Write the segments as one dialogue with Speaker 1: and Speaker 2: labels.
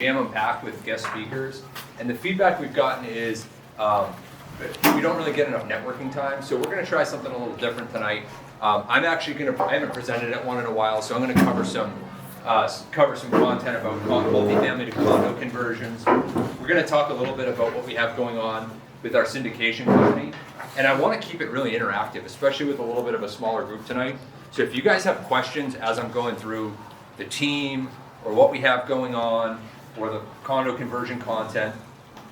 Speaker 1: jam them packed with guest speakers, and the feedback we've gotten is we don't really get enough networking time, so we're going to try something a little different tonight. I'm actually going to, I haven't presented at one in a while, so I'm going to cover some content about multifamily to condo conversions. We're going to talk a little bit about what we have going on with our syndication company, and I want to keep it really interactive, especially with a little bit of a smaller group tonight. So if you guys have questions as I'm going through the team, or what we have going on, or the condo conversion content,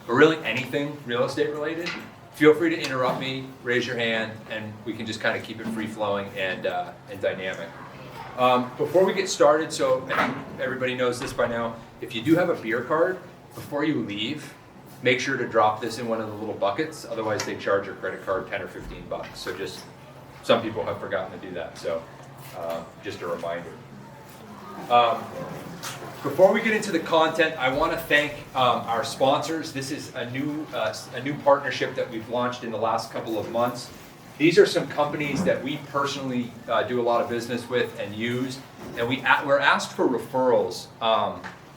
Speaker 1: or really anything real estate related, feel free to interrupt me, raise your hand, and we can just kind of keep it free flowing and dynamic. Before we get started, so I think everybody knows this by now, if you do have a beer card, before you leave, make sure to drop this in one of the little buckets, otherwise they charge your credit card 10 or 15 bucks. So just, some people have forgotten to do that, so just a reminder. Before we get into the content, I want to thank our sponsors. This is a new partnership that we've launched in the last couple of months. These are some companies that we personally do a lot of business with and use, and we're asked for referrals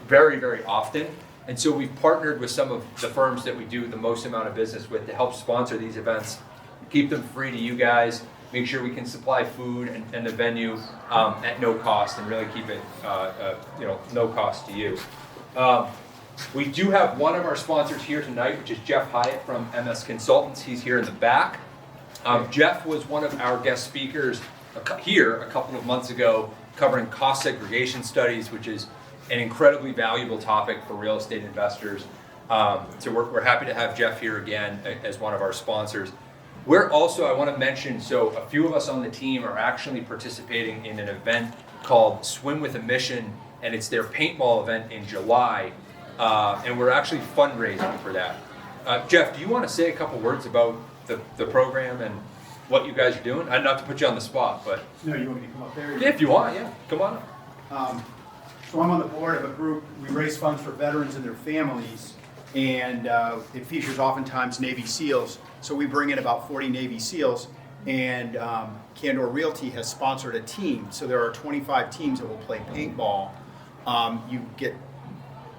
Speaker 1: very, very often. And so we've partnered with some of the firms that we do the most amount of business with to help sponsor these events, keep them free to you guys, make sure we can supply food and the venue at no cost, and really keep it no cost to you. We do have one of our sponsors here tonight, which is Jeff Hyatt from MS Consultants. He's here in the back. Jeff was one of our guest speakers here a couple of months ago covering cost segregation studies, which is an incredibly valuable topic for real estate investors. So we're happy to have Jeff here again as one of our sponsors. We're also, I want to mention, so a few of us on the team are actually participating in an event called Swim with a Mission, and it's their paintball event in July, and we're actually fundraising for that. Jeff, do you want to say a couple words about the program and what you guys are doing? Not to put you on the spot, but...
Speaker 2: No, you want me to come up there?
Speaker 1: Yeah, if you want, yeah. Come on up.
Speaker 2: So I'm on the board of a group. We raise funds for veterans and their families, and it features oftentimes Navy SEALs. So we bring in about 40 Navy SEALs, and Candor Realty has sponsored a team. So there are 25 teams that will play paintball. You get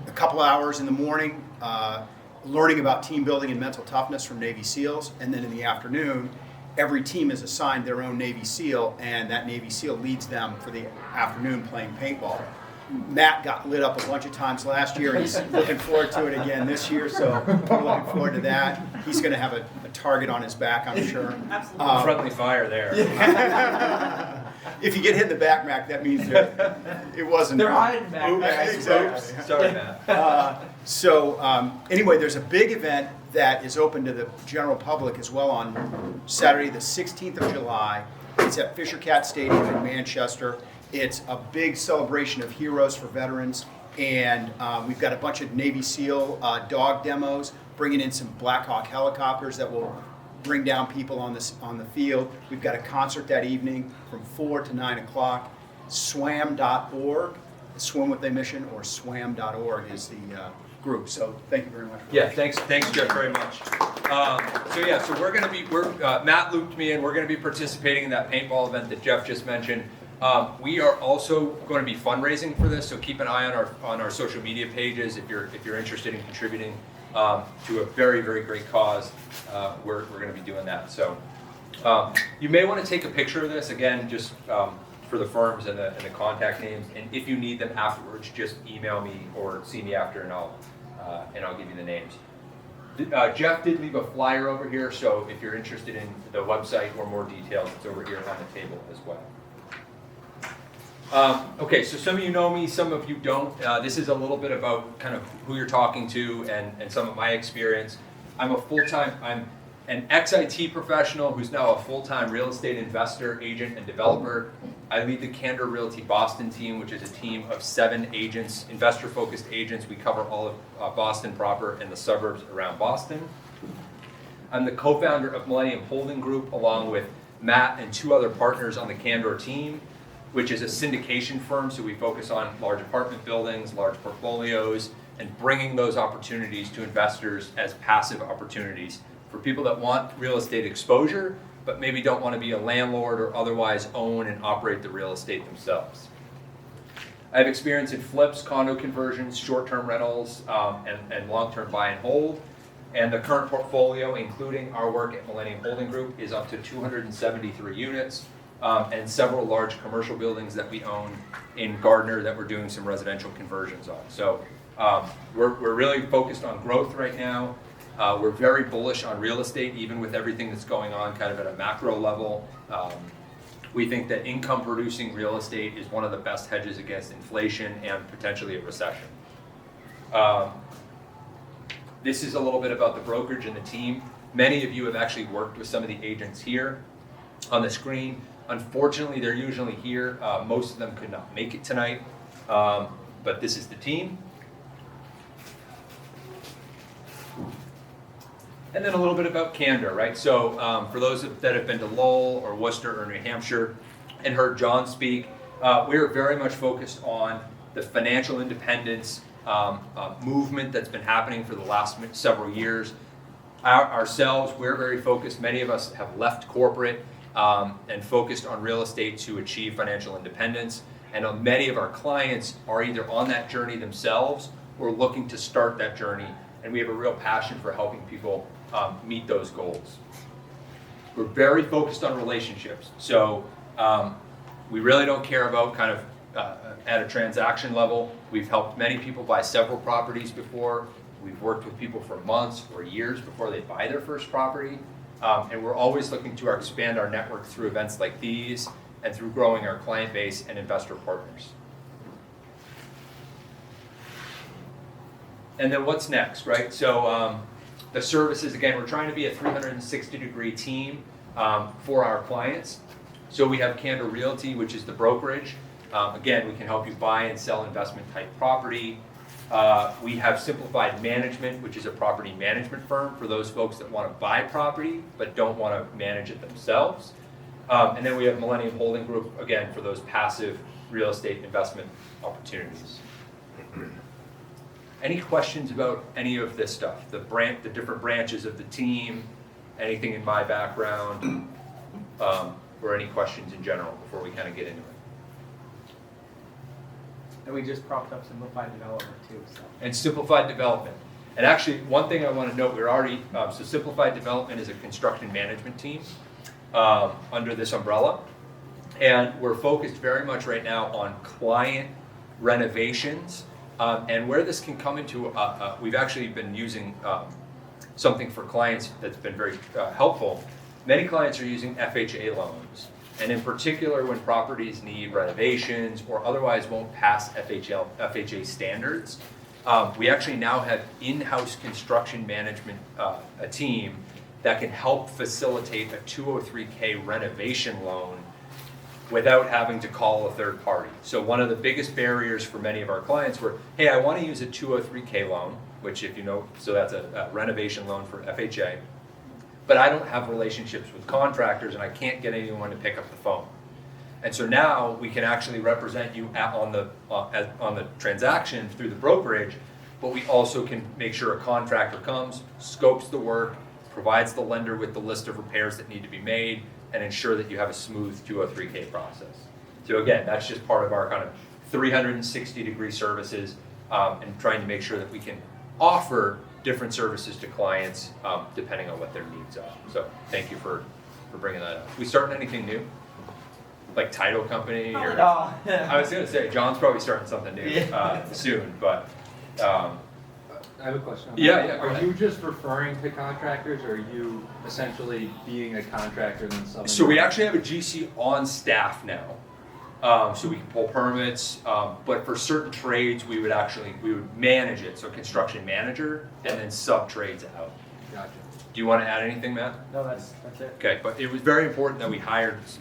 Speaker 2: a couple hours in the morning learning about team building and mental toughness from Navy SEALs, and then in the afternoon, every team is assigned their own Navy SEAL, and that Navy SEAL leads them for the afternoon playing paintball. Matt got lit up a bunch of times last year. He's looking forward to it again this year, so we're looking forward to that. He's going to have a target on his back, I'm sure.
Speaker 1: Absolutely. Friendly fire there.
Speaker 2: If you get hit in the back, Mac, that means it wasn't.
Speaker 3: They're hiding back.
Speaker 2: Exactly.
Speaker 1: Sorry, Matt.
Speaker 2: Anyway, there's a big event that is open to the general public as well on Saturday, the 16th of July. It's at Fisher Cat Stadium in Manchester. It's a big celebration of heroes for veterans, and we've got a bunch of Navy SEAL dog demos, bringing in some Black Hawk helicopters that will bring down people on the field. We've got a concert that evening from 4 to 9 o'clock. Swam.org, Swim with a Mission, or swam.org is the group. So thank you very much.
Speaker 1: Yeah, thanks Jeff very much. So we're going to be, Matt looped me in. We're going to be participating in that paintball event that Jeff just mentioned. We are also going to be fundraising for this, so keep an eye on our social media pages if you're interested in contributing to a very, very great cause. We're going to be doing that. So you may want to take a picture of this again, just for the firms and the contact names. And if you need them afterwards, just email me or see me after, and I'll give you the names. Jeff did leave a flyer over here, so if you're interested in the website or more details, it's over here on the table as well. Okay, so some of you know me, some of you don't. This is a little bit about kind of who you're talking to and some of my experience. I'm an ex-IT professional who's now a full-time real estate investor, agent, and developer. I lead the Candor Realty Boston team, which is a team of 7 agents, investor-focused agents. We cover all of Boston proper and the suburbs around Boston. I'm the co-founder of Millennium Holding Group, along with Matt and 2 other partners on the Candor team, which is a syndication firm, so we focus on large apartment buildings, large portfolios, and bringing those opportunities to investors as passive opportunities for people that want real estate exposure, but maybe don't want to be a landlord or otherwise own and operate the real estate themselves. I have experience in flips, condo conversions, short-term rentals, and long-term buy and hold. And the current portfolio, including our work at Millennium Holding Group, is up to 273 units and several large commercial buildings that we own in Gardner that we're doing some residential conversions on. So we're really focused on growth right now. We're very bullish on real estate, even with everything that's going on kind of at a macro level. We think that income producing real estate is one of the best hedges against inflation and potentially a recession. This is a little bit about the brokerage and the team. Many of you have actually worked with some of the agents here on the screen. Unfortunately, they're usually here. Most of them could not make it tonight, but this is the team. And then a little bit about candor, right? So for those that have been to Lowell or Worcester or New Hampshire and heard John speak, we're very much focused on the financial independence movement that's been happening for the last several years. Ourselves, we're very focused. Many of us have left corporate and focused on real estate to achieve financial independence. And many of our clients are either on that journey themselves or looking to start that journey. And we have a real passion for helping people meet those goals. We're very focused on relationships. So we really don't care about kind of at a transaction level. We've helped many people buy several properties before. We've worked with people for months or years before they buy their first property. And we're always looking to expand our network through events like these and through growing our client base and investor partners. And then what's next, right? So the services, again, we're trying to be a 360-degree team for our clients. So we have Candor Realty, which is the brokerage. Again, we can help you buy and sell investment-type property. We have Simplified Management, which is a property management firm for those folks that want to buy property but don't want to manage it themselves. And then we have Millennium Holding Group, again, for those passive real estate investment opportunities. Any questions about any of this stuff? The different branches of the team, anything in my background, or any questions in general before we kind of get into it?
Speaker 3: And we just propped up Simplified Development too. So.
Speaker 1: And Simplified Development. And actually, one thing I want to note, we're already, so Simplified Development is a construction management team under this umbrella. And we're focused very much right now on client renovations. And where this can come into, we've actually been using something for clients that's been very helpful. Many clients are using FHA loans. And in particular, when properties need renovations or otherwise won't pass FHA standards, we actually now have in-house construction management, a team that can help facilitate a 203K renovation loan without having to call a third party. So one of the biggest barriers for many of our clients were, hey, I want to use a 203K loan, which if you know, so that's a renovation loan for FHA, but I don't have relationships with contractors and I can't get anyone to pick up the phone. And so now we can actually represent you on the transaction through the brokerage, but we also can make sure a contractor comes, scopes the work, provides the lender with the list of repairs that need to be made, and ensure that you have a smooth 203K process. So again, that's just part of our kind of 360-degree services and trying to make sure that we can offer different services to clients depending on what their needs are. So thank you for bringing that up. We starting anything new? Like title company? Or,
Speaker 3: No.
Speaker 1: I was going to say, John's probably starting something new soon, but...
Speaker 4: I have a question.
Speaker 1: Yeah, go
Speaker 4: Are
Speaker 1: ahead.
Speaker 4: you just referring to contractors, or are you essentially being a contractor and then subbing?
Speaker 1: So we actually have a GC on staff now. So we can pull permits, but for certain trades, we would manage it. So construction manager and then sub trades out.
Speaker 4: Gotcha.
Speaker 1: Do you want to add anything, Matt?
Speaker 3: No, that's it.
Speaker 1: Okay, but it was very important that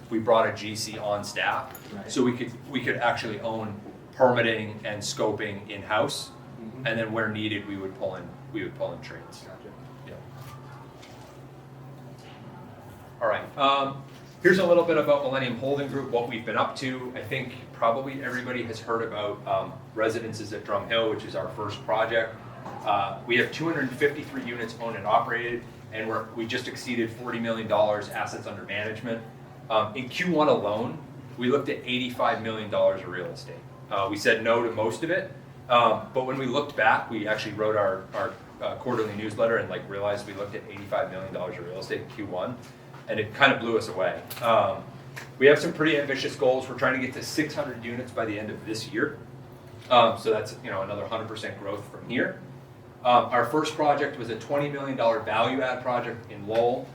Speaker 1: we brought a GC on staff.
Speaker 4: Right.
Speaker 1: So we could actually own permitting and scoping in-house.
Speaker 4: Mm-hmm.
Speaker 1: And then where needed, we would pull in trades.
Speaker 4: Gotcha.
Speaker 1: Yeah. All right. Here's a little bit about Millennium Holding Group, what we've been up to. I think probably everybody has heard about Residences at Drum Hill, which is our first project. We have 253 units owned and operated, and we just exceeded $40 million assets under management. In Q1 alone, we looked at $85 million of real estate. We said no to most of it, but when we looked back, we actually wrote our quarterly newsletter and like realized we looked at $85 million of real estate in Q1, and it kind of blew us away. We have some pretty ambitious goals. We're trying to get to 600 units by the end of this year. So that's another 100% growth from here. Our first project was a $20 million value add project in Lowell.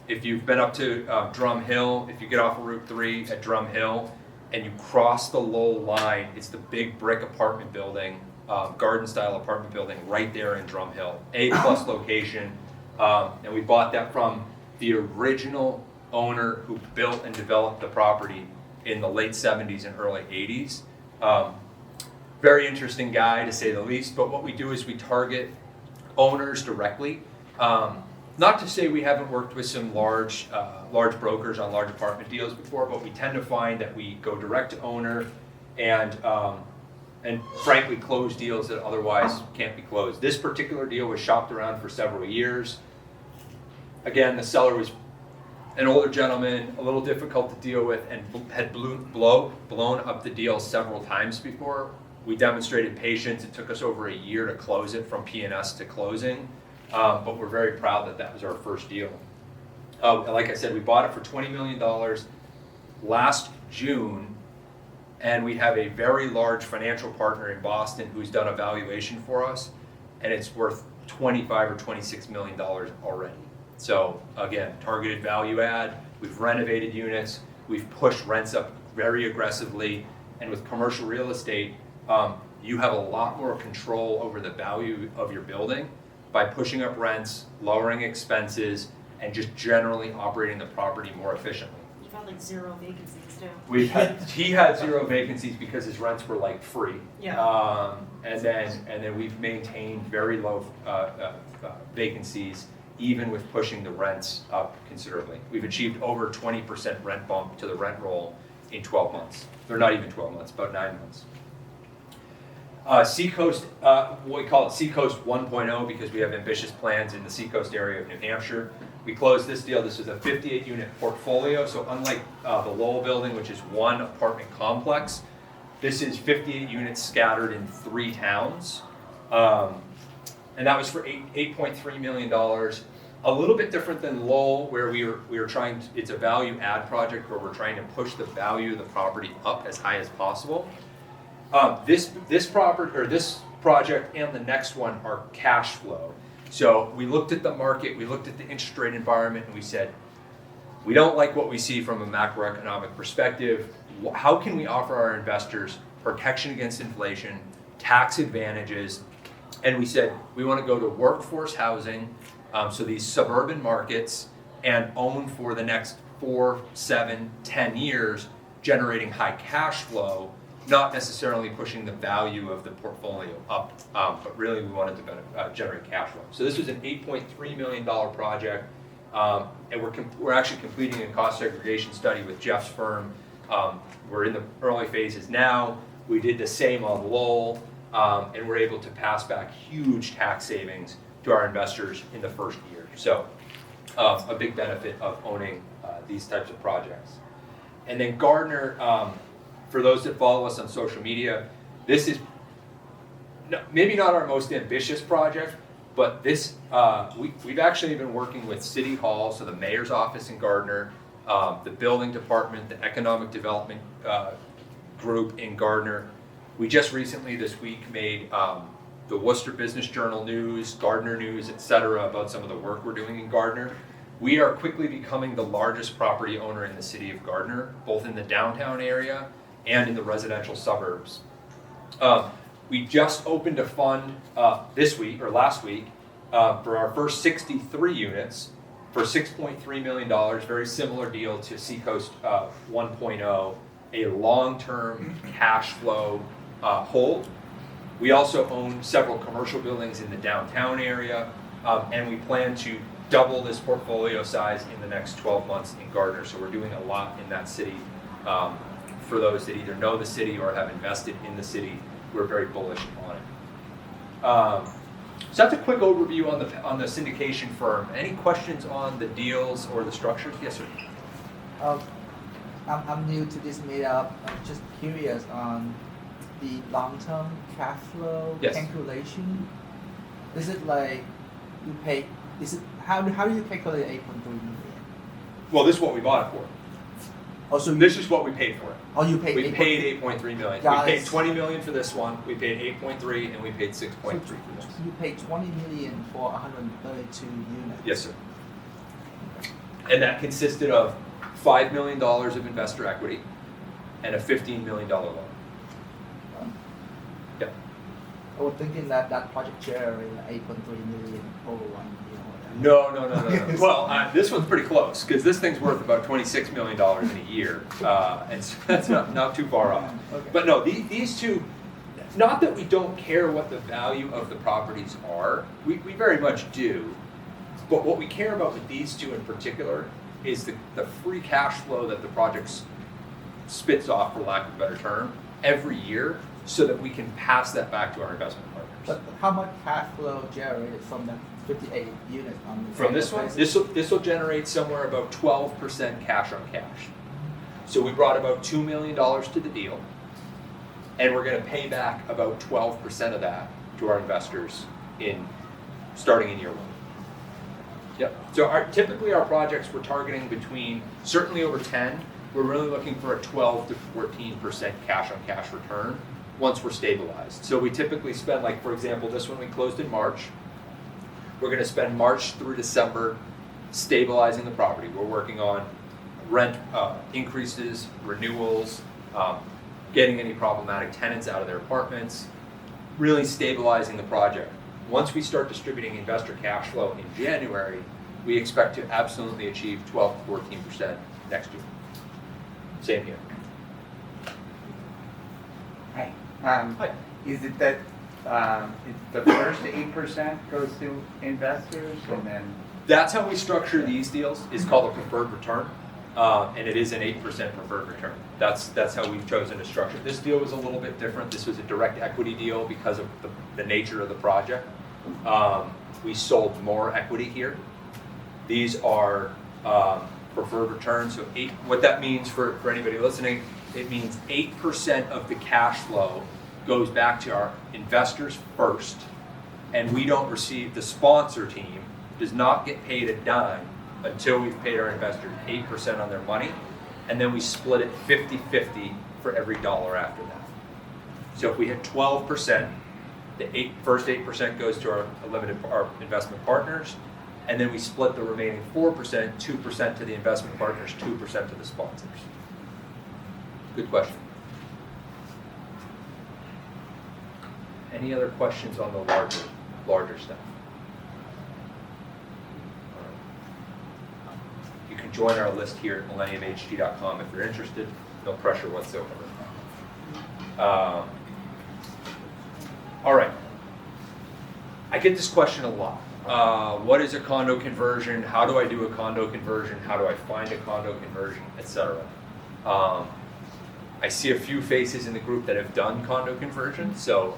Speaker 1: If you've been up to Drum Hill, if you get off of Route 3 at Drum Hill and you cross the Lowell line, it's the big brick apartment building, garden style apartment building right there in Drum Hill. A+ location, and we bought that from the original owner who built and developed the property in the late 70s and early 80s. Very interesting guy to say the least, but what we do is we target owners directly. Not to say we haven't worked with some large brokers on large apartment deals before, but we tend to find that we go direct to owner and frankly close deals that otherwise can't be closed. This particular deal was shopped around for several years. Again, the seller was an older gentleman, a little difficult to deal with, and had blown up the deal several times before. We demonstrated patience. It took us over a year to close it from P&S to closing, but we're very proud that that was our first deal. Like I said, we bought it for $20 million last June, and we have a very large financial partner in Boston who's done a valuation for us, and it's worth $25 or $26 million already. So again, targeted value add, we've renovated units, we've pushed rents up very aggressively, and with commercial real estate, you have a lot more control over the value of your building by pushing up rents, lowering expenses, and just generally operating the property more efficiently.
Speaker 5: You've had like 0 vacancies too.
Speaker 1: He had 0 vacancies because his rents were like free.
Speaker 5: Yeah.
Speaker 1: And then we've maintained very low vacancies, even with pushing the rents up considerably. We've achieved over 20% rent bump to the rent roll in 12 months. They're not even 12 months, about 9 months. Seacoast, we call it Seacoast 1.0 because we have ambitious plans in the Seacoast area of New Hampshire. We closed this deal. This is a 58-unit portfolio. So unlike the Lowell building, which is one apartment complex, this is 58 units scattered in 3 towns. And that was for $8.3 million. A little bit different than Lowell, where we were trying to, it's a value add project where we're trying to push the value of the property up as high as possible. This project and the next one are cash flow. So we looked at the market, we looked at the interest rate environment, and we said, we don't like what we see from a macroeconomic perspective. How can we offer our investors protection against inflation, tax advantages? And we said, we want to go to workforce housing, so these suburban markets, and own for the next 4, 7, 10 years, generating high cash flow, not necessarily pushing the value of the portfolio up, but really we wanted to generate cash flow. So this was an $8.3 million project, and we're actually completing a cost segregation study with Jeff's firm. We're in the early phases now. We did the same on Lowell, and we're able to pass back huge tax savings to our investors in the first year. So a big benefit of owning these types of projects. And then Gardner, for those that follow us on social media, this is maybe not our most ambitious project, but this we've actually been working with City Hall, so the mayor's office in Gardner, the building department, the economic development group in Gardner. We just recently this week made the Worcester Business Journal news, Gardner News, etc. about some of the work we're doing in Gardner. We are quickly becoming the largest property owner in the city of Gardner, both in the downtown area and in the residential suburbs. We just opened a fund last week for our first 63 units for $6.3 million, very similar deal to Seacoast 1.0, a long-term cash flow hold. We also own several commercial buildings in the downtown area, and we plan to double this portfolio size in the next 12 months in Gardner. So we're doing a lot in that city. For those that either know the city or have invested in the city, we're very bullish on it. So that's a quick overview on the syndication firm. Any questions on the deals or the structures? Yes, sir.
Speaker 6: I'm new to this meetup. I'm just curious on the long-term cash flow
Speaker 1: Yes.
Speaker 6: calculation? Is it like you pay? Is it how do you calculate 8.3 million?
Speaker 1: Well, this is what we bought it for.
Speaker 6: Also,
Speaker 1: This is what we paid for it.
Speaker 6: oh, you paid.
Speaker 1: We
Speaker 6: 8.3
Speaker 1: paid 8.3 million.
Speaker 6: Guys.
Speaker 1: We paid 20 million for this one. We paid 8.3, and we paid 6.3 for this.
Speaker 6: You paid 20 million for 132 units.
Speaker 1: Yes, sir. And that consisted of $5 million of investor equity and a $15 million loan. Yep.
Speaker 6: I was thinking that project generated 8.3 million over 1 year.
Speaker 1: No. Well, this one's pretty close because this thing's worth about $26 million in a year, and so that's not too far off.
Speaker 6: Okay.
Speaker 1: But no, these two, not that we don't care what the value of the properties are, we very much do. But what we care about with these two in particular is the free cash flow that the project spits off, for lack of a better term, every year, so that we can pass that back to our investment partners.
Speaker 6: But how much cash flow generated from that 58 units on the
Speaker 1: From this one, this will generate somewhere about 12% cash on cash. So we brought about $2 million to the deal, and we're going to pay back about 12% of that to our investors starting in year 1. Yep. So typically our projects we're targeting between, certainly over 10, we're really looking for a 12 to 14% cash on cash return once we're stabilized. So we typically spend, like for example, this one we closed in March. We're going to spend March through December stabilizing the property. We're working on rent increases, renewals, getting any problematic tenants out of their apartments, really stabilizing the project. Once we start distributing investor cash flow in January, we expect to absolutely achieve 12 to 14% next year. Same here.
Speaker 7: Hi.
Speaker 1: Hi.
Speaker 7: Is it that the first 8% goes to investors and then?
Speaker 1: That's how we structure these deals. It's called a preferred return, and it is an 8% preferred return. That's how we've chosen to structure. This deal was a little bit different. This was a direct equity deal because of the nature of the project. We sold more equity here. These are preferred returns. So what that means for anybody listening, it means 8% of the cash flow goes back to our investors first, and we don't receive, the sponsor team does not get paid a dime until we've paid our investors 8% on their money, and then we split it 50-50 for every dollar after that. So if we hit 12%, the first 8% goes to our investment partners, and then we split the remaining 4%, 2% to the investment partners, 2% to the sponsors. Good question. Any other questions on the larger stuff? You can join our list here at millenniumhg.com if you're interested. No pressure whatsoever. All right. I get this question a lot. What is a condo conversion? How do I do a condo conversion? How do I find a condo conversion, etc.? I see a few faces in the group that have done condo conversions. So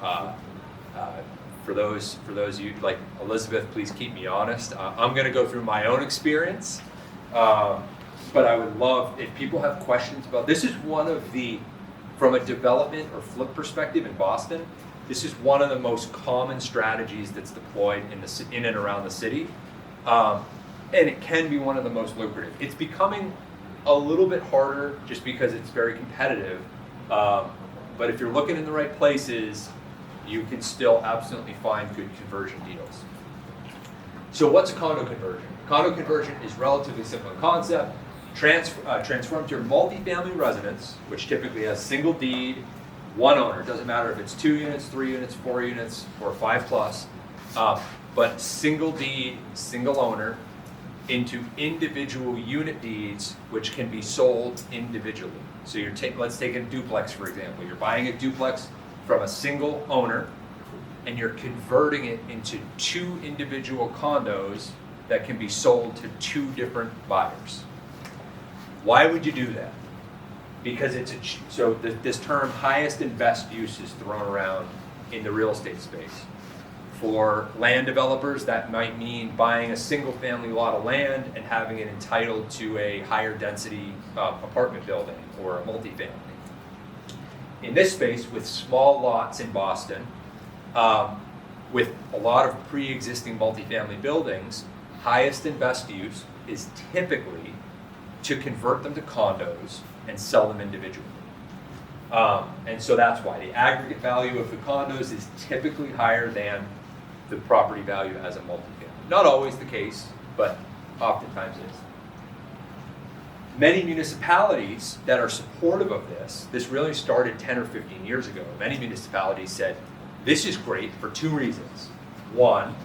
Speaker 1: for those of you like Elizabeth, please keep me honest. I'm going to go through my own experience, but I would love if people have questions about this. Is one of the, from a development or flip perspective in Boston, this is one of the most common strategies that's deployed in and around the city, and it can be one of the most lucrative. It's becoming a little bit harder just because it's very competitive, but if you're looking in the right places, you can still absolutely find good conversion deals. So what's a condo conversion? Condo conversion is relatively simple in concept. Transform to your multifamily residence, which typically has single deed, one owner. It doesn't matter if it's 2 units, 3 units, 4 units, or 5 plus, but single deed, single owner, into individual unit deeds, which can be sold individually. So let's take a duplex, for example. You're buying a duplex from a single owner, and you're converting it into 2 individual condos that can be sold to 2 different buyers. Why would you do that? Because this term highest and best use is thrown around in the real estate space. For land developers, that might mean buying a single family lot of land and having it entitled to a higher density apartment building or a multifamily. in this space with small lots in Boston, with a lot of pre-existing multifamily buildings, highest and best use is typically to convert them to condos and sell them individually. And so that's why the aggregate value of the condos is typically higher than the property value as a multifamily. Not always the case, but oftentimes is. Many municipalities that are supportive of this really started 10 or 15 years ago. Many municipalities said, this is great for two reasons. One,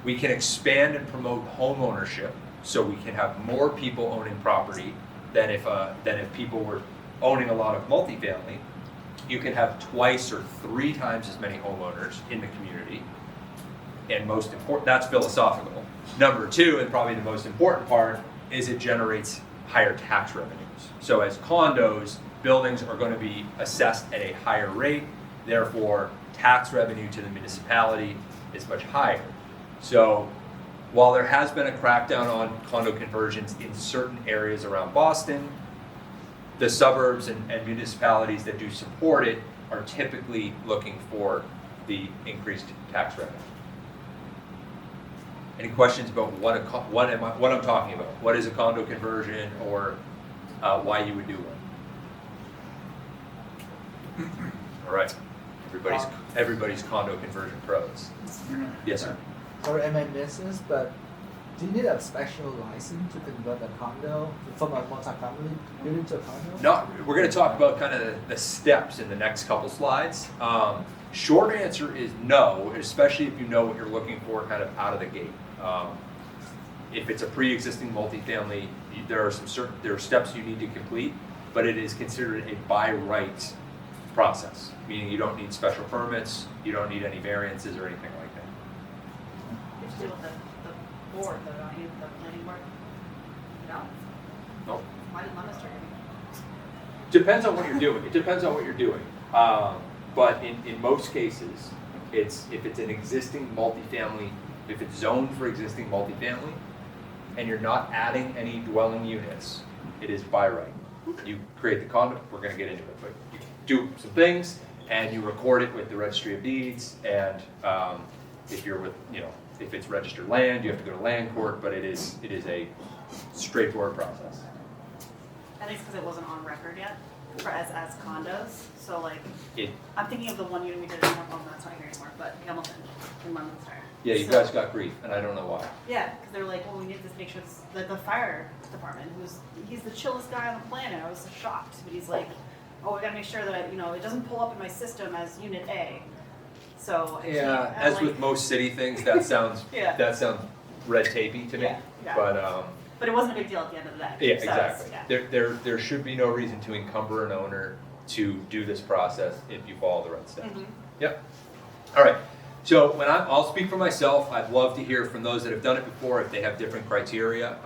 Speaker 1: we can expand and promote home ownership, so we can have more people owning property than if people were owning a lot of multifamily. You can have twice or three times as many homeowners in the community. And most important, that's philosophical. Number two, and probably the most important part, is it generates higher tax revenues. So as condos, buildings are going to be assessed at a higher rate, therefore tax revenue to the municipality is much higher. So while there has been a crackdown on condo conversions in certain areas around Boston, the suburbs and municipalities that do support it are typically looking for the increased tax revenue. Any questions about what I'm talking about? What is a condo conversion, or why you would do one? All right, everybody's condo conversion pros. Yes, sir.
Speaker 6: Sorry, I might miss this, but do you need a special license to convert a condo from a multifamily building to a condo?
Speaker 1: No, we're going to talk about kind of the steps in the next couple slides. Short answer is no, especially if you know what you're looking for kind of out of the gate. If it's a pre-existing multifamily, there are steps you need to complete, but it is considered a by right process, meaning you don't need special permits, you don't need any variances or anything like that.
Speaker 5: You have to deal with the board, though, don't you, the planning board? No?
Speaker 1: No.
Speaker 5: Why did Lemon start?
Speaker 1: Depends on what you're doing. It depends on what you're doing. But in most cases, if it's an existing multifamily, if it's zoned for existing multifamily, and you're not adding any dwelling units, it is by right. You create the condo, we're going to get into it, but you do some things, and you record it with the registry of deeds, and if you're with, if it's registered land, you have to go to land court, but it is a straightforward process.
Speaker 5: I think it's because it wasn't on record yet, as condos, so like,
Speaker 1: It,
Speaker 5: I'm thinking of the one unit we did in Hamilton, that's not here anymore, but Hamilton, in Leominster.
Speaker 1: yeah, you
Speaker 5: So-
Speaker 1: guys got grief, and I don't know why.
Speaker 5: Yeah, because they're like, well, we need to make sure the fire department, he's the chillest guy on the planet. I was so shocked, but he's like, oh, we gotta make sure that it doesn't pull up in my system as Unit A. So
Speaker 1: Yeah, as with most city things, that sounds
Speaker 5: Yeah.
Speaker 1: that sounds red tapey to me.
Speaker 5: Yeah.
Speaker 1: But
Speaker 5: it wasn't a big deal at the end of the day.
Speaker 1: yeah,
Speaker 5: So
Speaker 1: exactly.
Speaker 5: yeah.
Speaker 1: There should be no reason to encumber an owner to do this process if you follow the right steps.
Speaker 5: Mhm.
Speaker 1: Yep. All right. So I'll speak for myself. I'd love to hear from those that have done it before if they have different criteria,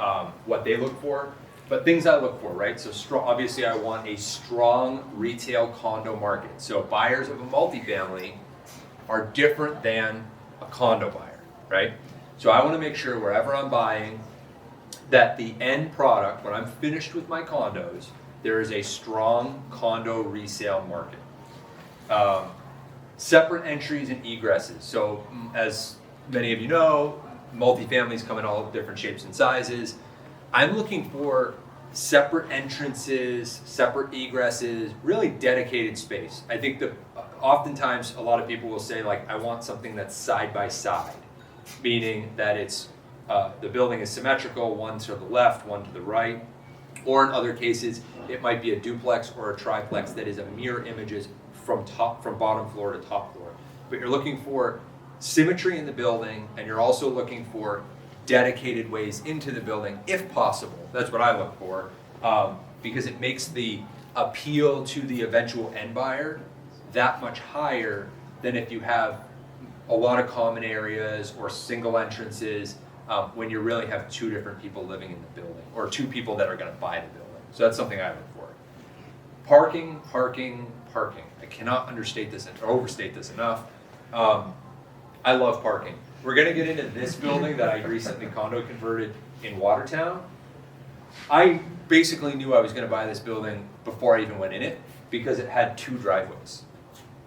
Speaker 1: what they look for. But things I look for, right? So obviously I want a strong retail condo market. So buyers of a multifamily are different than a condo buyer, right? So I want to make sure wherever I'm buying that the end product, when I'm finished with my condos, there is a strong condo resale market. Separate entries and egresses. So as many of you know, multifamilies come in all different shapes and sizes. I'm looking for separate entrances, separate egresses, really dedicated space. I think that oftentimes a lot of people will say, like, I want something that's side by side, meaning that it's the building is symmetrical, one to the left, one to the right, or in other cases it might be a duplex or a triplex that is a mirror images from bottom floor to top floor. But you're looking for symmetry in the building, and you're also looking for dedicated ways into the building, if possible. That's what I look for, because it makes the appeal to the eventual end buyer that much higher than if you have a lot of common areas or single entrances when you really have two different people living in the building, or two people that are going to buy the building. So that's something I look for. Parking, parking, parking. I cannot overstate this enough. I love parking. We're going to get into this building that I recently condo converted in Watertown. I basically knew I was going to buy this building before I even went in it, because it had 2 driveways.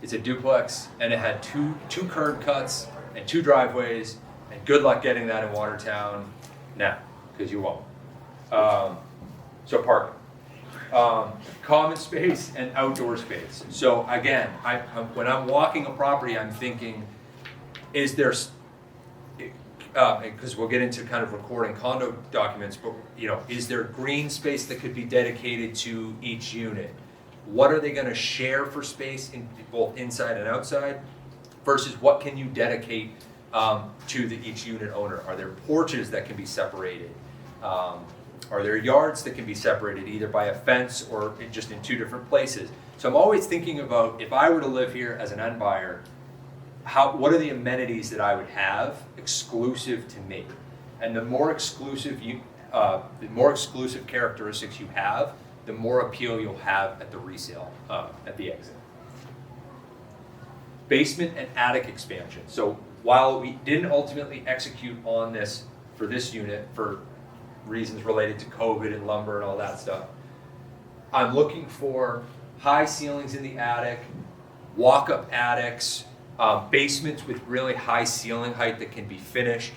Speaker 1: It's a duplex, and it had two curb cuts and 2 driveways, and good luck getting that in Watertown now, because you won't. So parking. Common space and outdoor space. So again, when I'm walking a property, I'm thinking, is there, because we'll get into kind of recording condo documents, but is there green space that could be dedicated to each unit? What are they going to share for space in both inside and outside? Versus what can you dedicate to each unit owner? Are there porches that can be separated? Are there yards that can be separated either by a fence or just in 2 different places? So I'm always thinking about, if I were to live here as an end buyer, what are the amenities that I would have exclusive to me? And the more exclusive characteristics you have, the more appeal you'll have at the resale, at the exit. Basement and attic expansion. So while we didn't ultimately execute on this for this unit for reasons related to COVID and lumber and all that stuff, I'm looking for high ceilings in the attic, walk-up attics, basements with really high ceiling height that can be finished.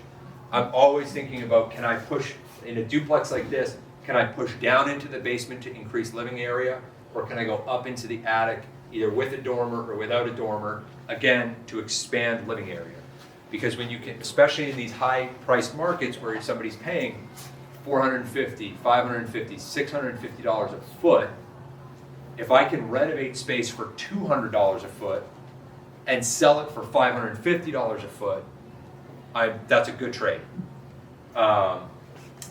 Speaker 1: I'm always thinking about, can I push, in a duplex like this, can I push down into the basement to increase living area, or can I go up into the attic, either with a dormer or without a dormer, again, to expand living area? Because when you can, especially in these high-priced markets where somebody's paying $450, $550, $650 a foot, if I can renovate space for $200 a foot and sell it for $550 a foot, that's a good trade.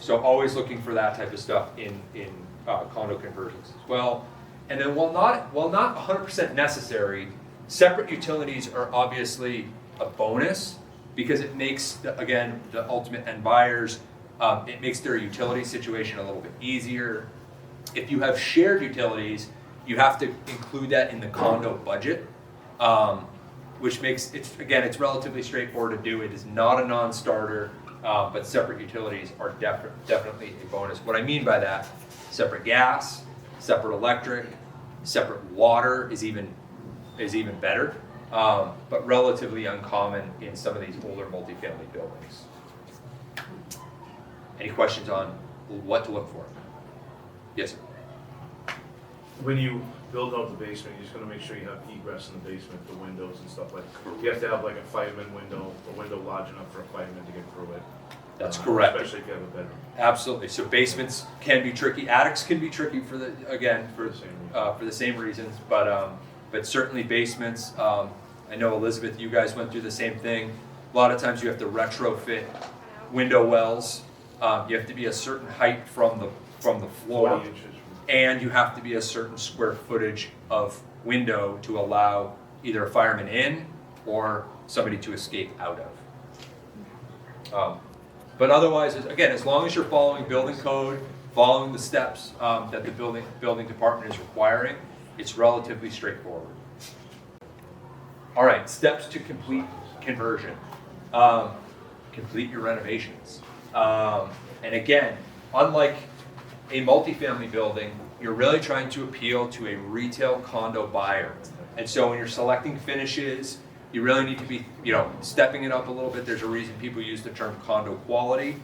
Speaker 1: So always looking for that type of stuff in condo conversions as well. And then while not 100% necessary, separate utilities are obviously a bonus because it makes, again, the ultimate end buyers, it makes their utility situation a little bit easier. If you have shared utilities, you have to include that in the condo budget, which makes it's relatively straightforward to do. It is not a non-starter, but separate utilities are definitely a bonus. What I mean by that, separate gas, separate electric, separate water is even better, but relatively uncommon in some of these older multifamily buildings. Any questions on what to look for? Yes, sir.
Speaker 8: When you build out the basement, you're just gonna make sure you have egress in the basement, the windows and stuff like, you have to have like a fireman window, a window large enough for a fireman to get through it.
Speaker 1: That's correct.
Speaker 8: Especially if you have a bedroom.
Speaker 1: Absolutely. So basements can be tricky. Attics can be tricky for the same reasons, but certainly basements. I know Elizabeth, you guys went through the same thing. A lot of times you have to retrofit window wells. You have to be a certain height from the floor,
Speaker 8: 40 inches.
Speaker 1: and you have to be a certain square footage of window to allow either a fireman in or somebody to escape out of. But otherwise, again, as long as you're following building code, following the steps that the building department is requiring, it's relatively straightforward. All right, steps to complete conversion. Complete your renovations. And again, unlike a multifamily building, you're really trying to appeal to a retail condo buyer. And so when you're selecting finishes, you really need to be, stepping it up a little bit. There's a reason people use the term condo quality.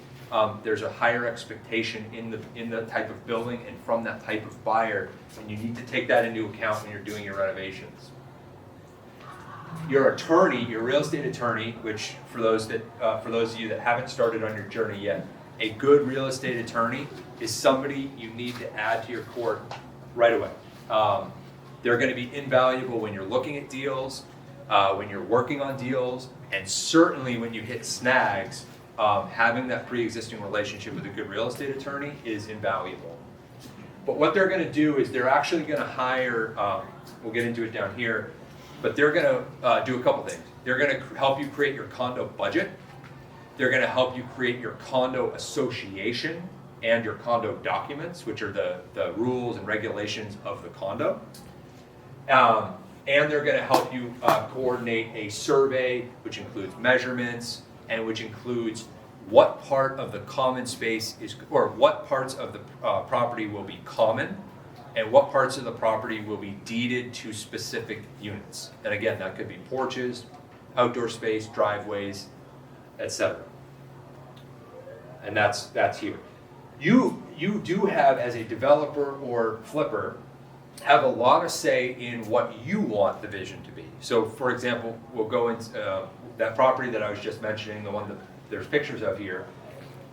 Speaker 1: There's a higher expectation in the type of building and from that type of buyer, and you need to take that into account when you're doing your renovations. Your attorney, your real estate attorney, which for those of you that haven't started on your journey yet, a good real estate attorney is somebody you need to add to your court right away. They're going to be invaluable when you're looking at deals, when you're working on deals, and certainly when you hit snags. Having that pre-existing relationship with a good real estate attorney is invaluable. But what they're going to do is they're actually going to hire, we'll get into it down here, but they're going to do a couple things. They're going to help you create your condo budget. They're going to help you create your condo association and your condo documents, which are the rules and regulations of the condo. And they're going to help you coordinate a survey, which includes measurements and which includes what part of the common space is, or what parts of the property will be common and what parts of the property will be deeded to specific units. And again, that could be porches, outdoor space, driveways, etc. And that's here. You do have, as a developer or flipper, have a lot of say in what you want the vision to be. So for example, we'll go into that property that I was just mentioning, the one that there's pictures of here.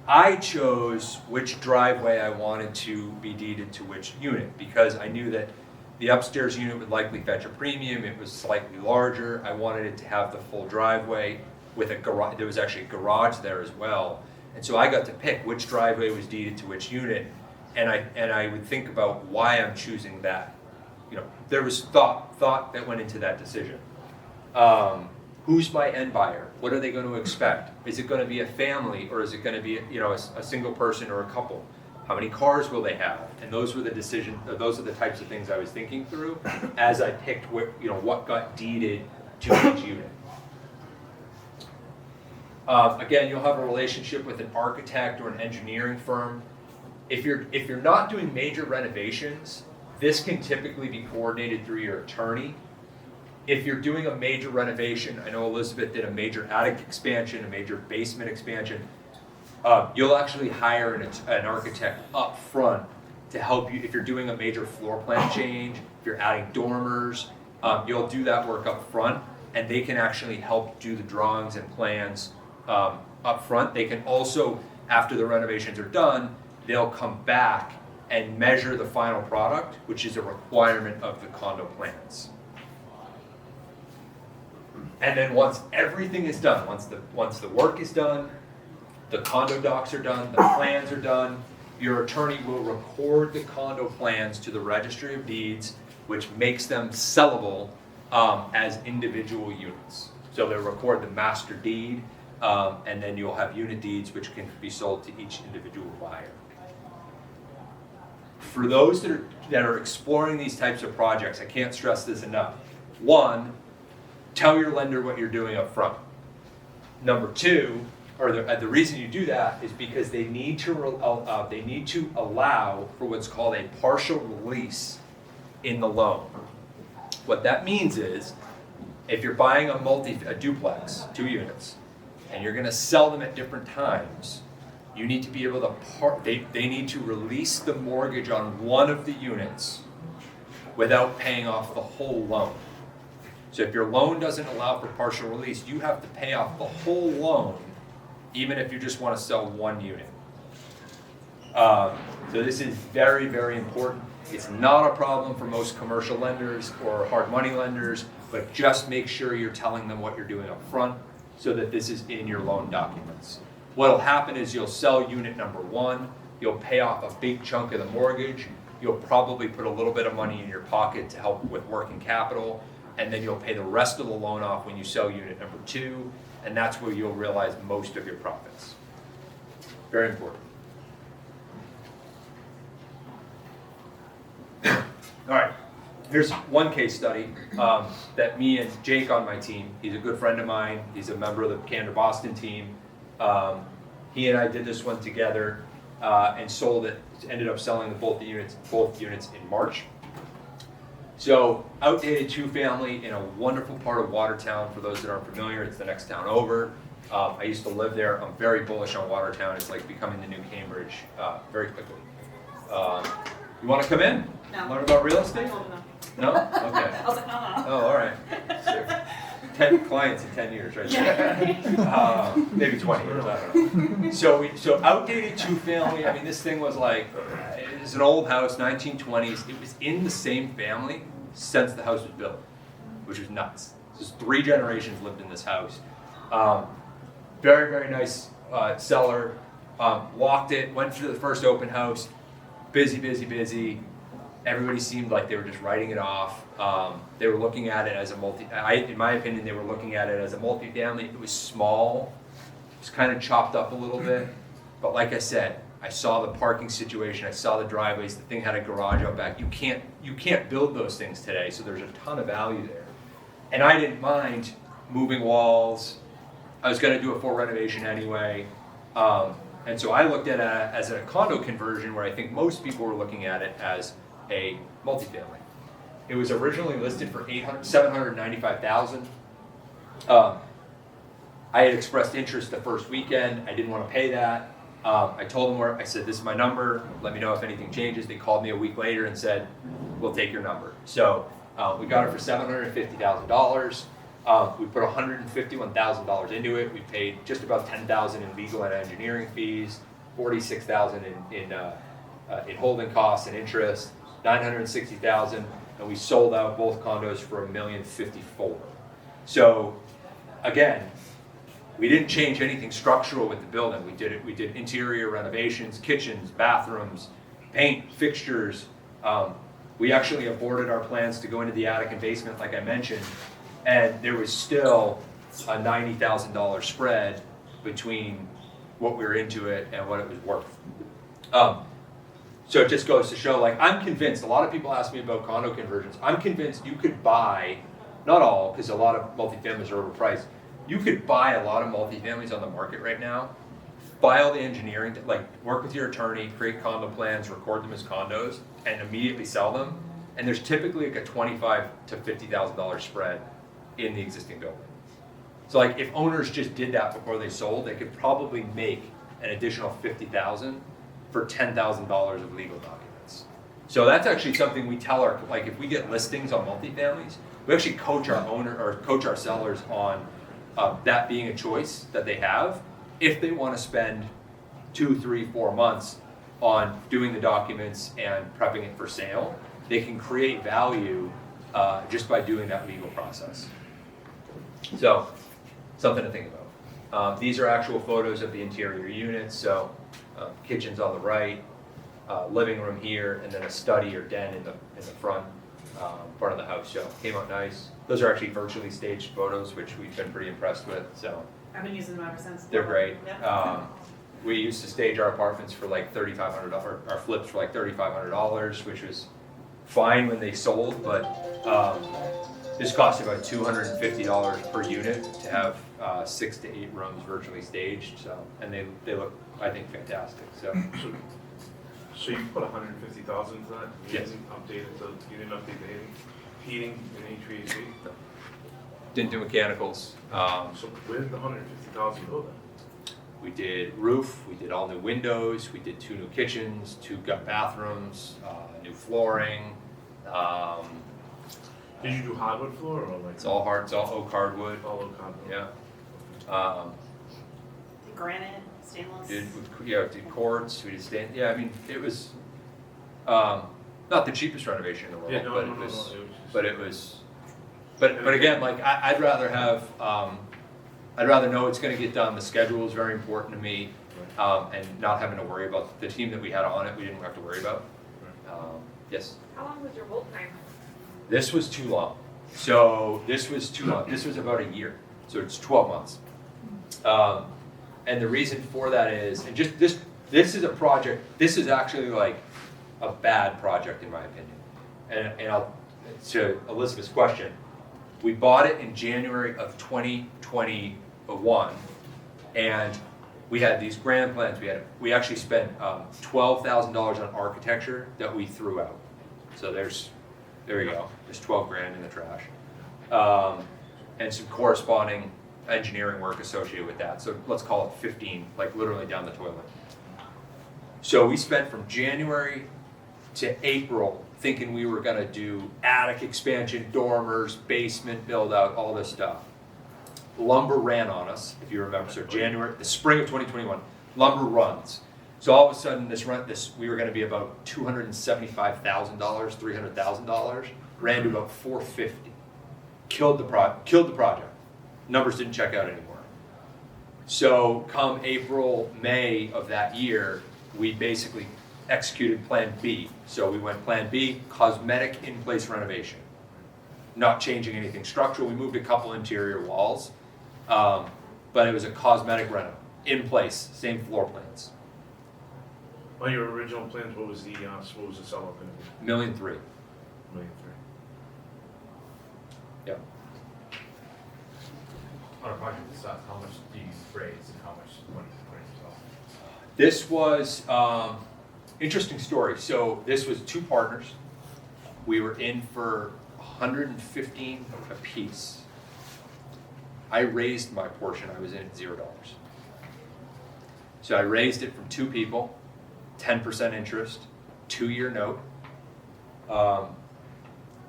Speaker 1: I chose which driveway I wanted to be deeded to which unit because I knew that the upstairs unit would likely fetch a premium. It was slightly larger. I wanted it to have the full driveway with a garage. There was actually a garage there as well. And so I got to pick which driveway was deeded to which unit, and I would think about why I'm choosing that. You know, there was thought that went into that decision. Who's my end buyer? What are they going to expect? Is it going to be a family, or is it going to be a single person or a couple? How many cars will they have? And those were the decision. Those are the types of things I was thinking through as I picked what got deeded to each unit. Again, you'll have a relationship with an architect or an engineering firm. If you're not doing major renovations, this can typically be coordinated through your attorney. If you're doing a major renovation, I know Elizabeth did a major attic expansion, a major basement expansion, you'll actually hire an architect up front to help you. If you're doing a major floor plan change, if you're adding dormers, you'll do that work up front, and they can actually help do the drawings and plans up front. They can also, after the renovations are done, they'll come back and measure the final product, which is a requirement of the condo plans. And then once everything is done, once the work is done, the condo docs are done, the plans are done, your attorney will record the condo plans to the Registry of Deeds, which makes them sellable as individual units. So they'll record the master deed, and then you'll have unit deeds which can be sold to each individual buyer. For those that are exploring these types of projects, I can't stress this enough. One, tell your lender what you're doing up front. Number two, or the reason you do that is because they need to allow for what's called a partial release in the loan. What that means is, if you're buying a duplex, 2 units, and you're going to sell them at different times, you need to be able to they need to release the mortgage on one of the units without paying off the whole loan. So if your loan doesn't allow for partial release, you have to pay off the whole loan, even if you just want to sell 1 unit. So this is very, very important. It's not a problem for most commercial lenders or hard money lenders, but just make sure you're telling them what you're doing up front so that this is in your loan documents. What'll happen is you'll sell unit number 1, you'll pay off a big chunk of the mortgage, you'll probably put a little bit of money in your pocket to help with working capital, and then you'll pay the rest of the loan off when you sell unit number 2, and that's where you'll realize most of your profits. Very important. All right, here's one case study that me and Jake on my team, he's a good friend of mine, he's a member of the Canada Boston team. He and I did this one together and sold it, ended up selling both units in March. So outdated 2-family in a wonderful part of Watertown. For those that aren't familiar, it's the next town over. I used to live there. I'm very bullish on Watertown. It's like becoming the new Cambridge very quickly. You want to come in?
Speaker 5: No.
Speaker 1: Learn about real estate?
Speaker 5: I told him
Speaker 1: No?
Speaker 5: no.
Speaker 1: Okay.
Speaker 5: I was like, no.
Speaker 1: Oh, all right. So, 10 clients in 10 years, right there. Maybe 20 years, I don't know. So outdated 2-family, I mean, this thing was like, it was an old house, 1920s. It was in the same family since the house was built, which was nuts. Just 3 generations lived in this house. Very, very nice seller. Walked it, went to the first open house. Busy. Everybody seemed like they were just writing it off. They were looking at it as a in my opinion, they were looking at it as a multifamily. It was small. It was kind of chopped up a little bit. But like I said, I saw the parking situation. I saw the driveways. The thing had a garage out back. You can't build those things today, so there's a ton of value there. And I didn't mind moving walls. I was going to do a full renovation anyway. And so I looked at it as a condo conversion, where I think most people were looking at it as a multifamily. It was originally listed for $795,000. I had expressed interest the first weekend. I didn't want to pay that. I told them I said, this is my number. Let me know if anything changes. They called me a week later and said, we'll take your number. So we got it for $750,000. We put $151,000 into it. We paid just about $10,000 in legal and engineering fees, $46,000 in holding costs and interest, $960,000, and we sold out both condos for $1,054,000. So again, we didn't change anything structural with the building. We did interior renovations, kitchens, bathrooms, paint, fixtures. We actually aborted our plans to go into the attic and basement, like I mentioned, and there was still a $90,000 spread between what we were into it and what it was worth. So it just goes to show, like, I'm convinced, a lot of people ask me about condo conversions. I'm convinced you could buy, not all, because a lot of multifamilies are overpriced. You could buy a lot of multifamilies on the market right now, buy all the engineering, like work with your attorney, create condo plans, record them as condos, and immediately sell them. And there's typically like a $25,000 to $50,000 spread in the existing building. So like if owners just did that before they sold, they could probably make an additional $50,000 for $10,000 of legal documents. So that's actually something we tell our, like if we get listings on multifamilies, we actually coach our owner or coach our sellers on that being a choice that they have if they want to spend 2, 3, 4 months on doing the documents and prepping it for sale. They can create value just by doing that legal process. So, something to think about. These are actual photos of the interior units. So, kitchen's on the right, living room here, and then a study or den in the front part of the house. So, came out nice. Those are actually virtually staged photos, which we've been pretty impressed with. So,
Speaker 5: I've been using them ever since.
Speaker 1: they're great.
Speaker 5: Yep.
Speaker 1: We used to stage our apartments for like $3,500, our flips for like $3,500, which was fine when they sold, but this cost about $250 per unit to have 6 to 8 rooms virtually staged. So, and they look, I think, fantastic.
Speaker 8: So you put 150,000 into that? You
Speaker 1: Yes.
Speaker 8: You didn't update the heating and HVAC?
Speaker 1: Didn't do mechanicals.
Speaker 8: So where did the 150,000 go then?
Speaker 1: We did roof, we did all new windows, we did 2 new kitchens, 2 gut bathrooms, new flooring.
Speaker 8: Did you do hardwood floor or like?
Speaker 1: It's all oak hardwood.
Speaker 8: All oak hardwood?
Speaker 1: Yeah.
Speaker 5: Granite, stainless.
Speaker 1: Did quartz, we did stain. Yeah, I mean, it was not the cheapest renovation in the world,
Speaker 8: Yeah, no,
Speaker 1: but
Speaker 8: no,
Speaker 1: it
Speaker 8: no,
Speaker 1: was.
Speaker 8: no, it was just-
Speaker 1: But it was. But again, like I'd rather have. I'd rather know it's going to get done. The schedule is very important to me, and not having to worry about the team that we had on it. We didn't have to worry about. Yes.
Speaker 9: How long was your hold time?
Speaker 1: This was too long. So this was too long. This was about a year. So it's 12 months. And the reason for that is, and just this is a project. This is actually like a bad project in my opinion. And I'll to Elizabeth's question. We bought it in January of 2021, and we had these grand plans. We actually spent $12,000 on architecture that we threw out. So there you go. There's 12 grand in the trash, and some corresponding engineering work associated with that. So let's call it 15, like literally down the toilet. So we spent from January to April thinking we were gonna do attic expansion, dormers, basement build out, all this stuff. Lumber ran on us, if you remember. So the spring of 2021, lumber runs. So all of a sudden, we were gonna be about $275,000, $300,000, ran to about $450,000. Killed the project. Numbers didn't check out anymore. So come April, May of that year, we basically executed Plan B. So we went Plan B, cosmetic in-place renovation. Not changing anything structural. We moved a couple interior walls, but it was a cosmetic reno, in place, same floor plans.
Speaker 8: On your original plans, what was the sell up gonna be?
Speaker 1: $1.3 million.
Speaker 8: $1,300,000.
Speaker 1: Yep.
Speaker 10: On a project this size, how much do you raise and how much money do you put yourself?
Speaker 1: This was interesting story. So this was 2 partners. We were in for 115 apiece. I raised my portion, I was in at $0. So I raised it from 2 people, 10% interest, 2-year note.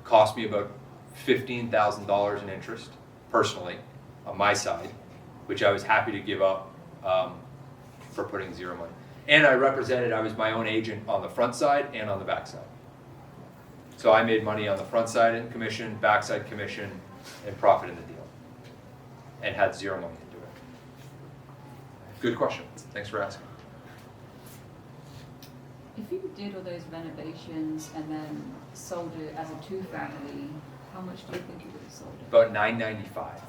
Speaker 1: Cost me about $15,000 in interest, personally, on my side, which I was happy to give up for putting 0 money. And I was my own agent on the front side and on the back side. So I made money on the front side in commission, backside commission, and profit in the deal. And had 0 money into it. Good question. Thanks for asking.
Speaker 9: If you did all those renovations and then sold it as a 2-family, how much do you think you would have sold it?
Speaker 1: About $995.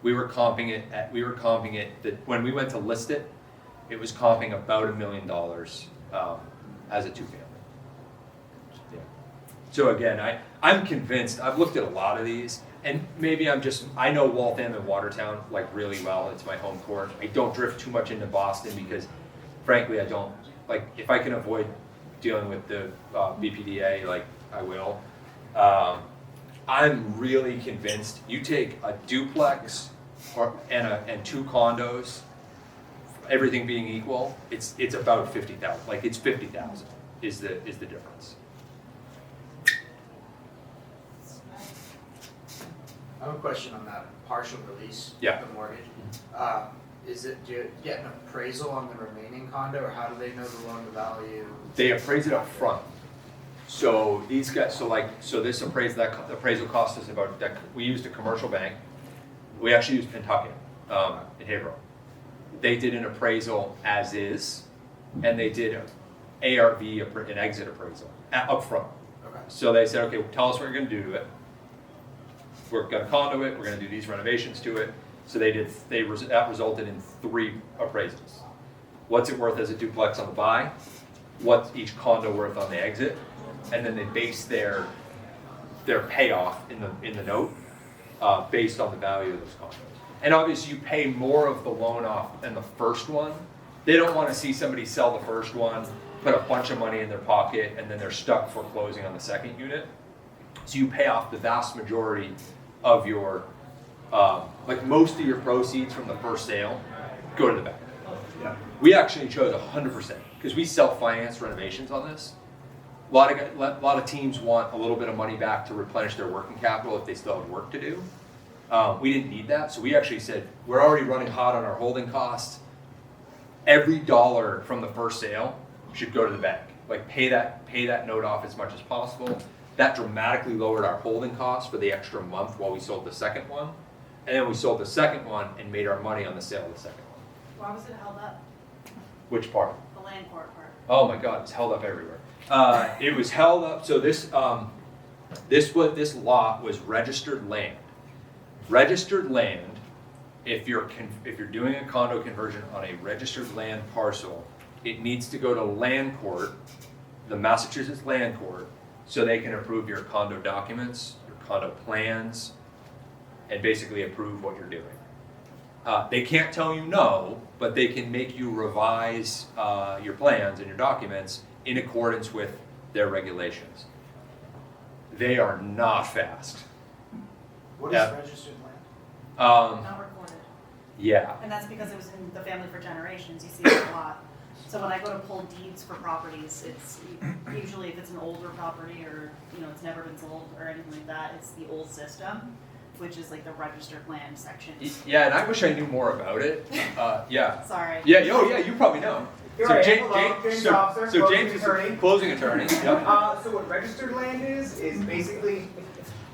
Speaker 1: We were comping it that when we went to list it, it was comping about $1 million as a 2-family. Yeah. So again, I'm convinced, I've looked at a lot of these, and maybe I know Waltham and Watertown like really well. It's my home court. I don't drift too much into Boston because frankly, I don't, like if I can avoid dealing with the BPDA, like I will. I'm really convinced you take a duplex and 2 condos, everything being equal, it's about 50,000. Like it's 50,000 is the difference.
Speaker 11: I have a question on that partial release
Speaker 1: Yeah.
Speaker 11: of the mortgage. Do you get an appraisal on the remaining condo, or how do they know the loan to value?
Speaker 1: They appraise it up front. So these guys, this appraisal cost us about, we used a commercial bank. We actually used Pentucket in Haverhill. They did an appraisal as is, and they did an ARV, an exit appraisal, up front.
Speaker 11: Okay.
Speaker 1: So they said, okay, tell us what you're gonna do to it. We're gonna condo it, we're gonna do these renovations to it. So that resulted in 3 appraisals. What's it worth as a duplex on the buy? What's each condo worth on the exit? And then they base their payoff in the note based on the value of those condos. And obviously you pay more of the loan off than the first one. They don't want to see somebody sell the first one, put a bunch of money in their pocket, and then they're stuck foreclosing on the second unit. So you pay off the vast majority of your, like most of your proceeds from the first sale go to the bank.
Speaker 2: Yeah.
Speaker 1: We actually chose 100% because we self-finance renovations on this. A lot of teams want a little bit of money back to replenish their working capital if they still have work to do. We didn't need that, so we actually said, we're already running hot on our holding costs. Every dollar from the first sale should go to the bank. Like pay that note off as much as possible. That dramatically lowered our holding costs for the extra month while we sold the second one. And then we sold the second one and made our money on the sale of the second one.
Speaker 5: Why was it held up?
Speaker 1: Which part?
Speaker 5: The land court part.
Speaker 1: Oh my God, it's held up everywhere. It was held up, so this lot was registered land. Registered land, if you're doing a condo conversion on a registered land parcel, it needs to go to land court, the Massachusetts land court, so they can approve your condo documents, your condo plans, and basically approve what you're doing. They can't tell you no, but they can make you revise your plans and your documents in accordance with their regulations. They are not fast.
Speaker 11: What is registered land?
Speaker 5: Not recorded.
Speaker 1: Yeah.
Speaker 5: And that's because it was in the family for generations. You see it a lot. So when I go to pull deeds for properties, it's usually if it's an older property or it's never been sold or anything like that, it's the old system, which is like the registered land section.
Speaker 1: Yeah, and I wish I knew more about it. Yeah.
Speaker 5: Sorry.
Speaker 1: Yeah. Oh, yeah. You probably know.
Speaker 3: You're
Speaker 1: So
Speaker 3: right,
Speaker 1: James,
Speaker 3: hello, James Officer,
Speaker 1: so
Speaker 3: closing
Speaker 1: James is
Speaker 3: attorney.
Speaker 1: a closing attorney. Yep.
Speaker 3: So what registered land is basically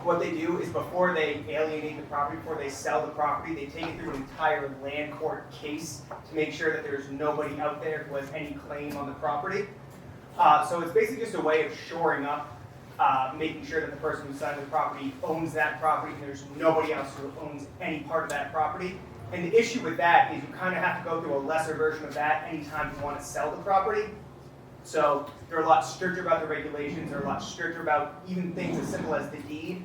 Speaker 3: what they do is before they alienate the property, before they sell the property, they take it through an entire land court case to make sure that there's nobody out there who has any claim on the property. So it's basically just a way of shoring up, making sure that the person who signed the property owns that property and there's nobody else who owns any part of that property. And the issue with that is you kind of have to go through a lesser version of that anytime you want to sell the property. So they're a lot stricter about the regulations, they're a lot stricter about even things as simple as the deed.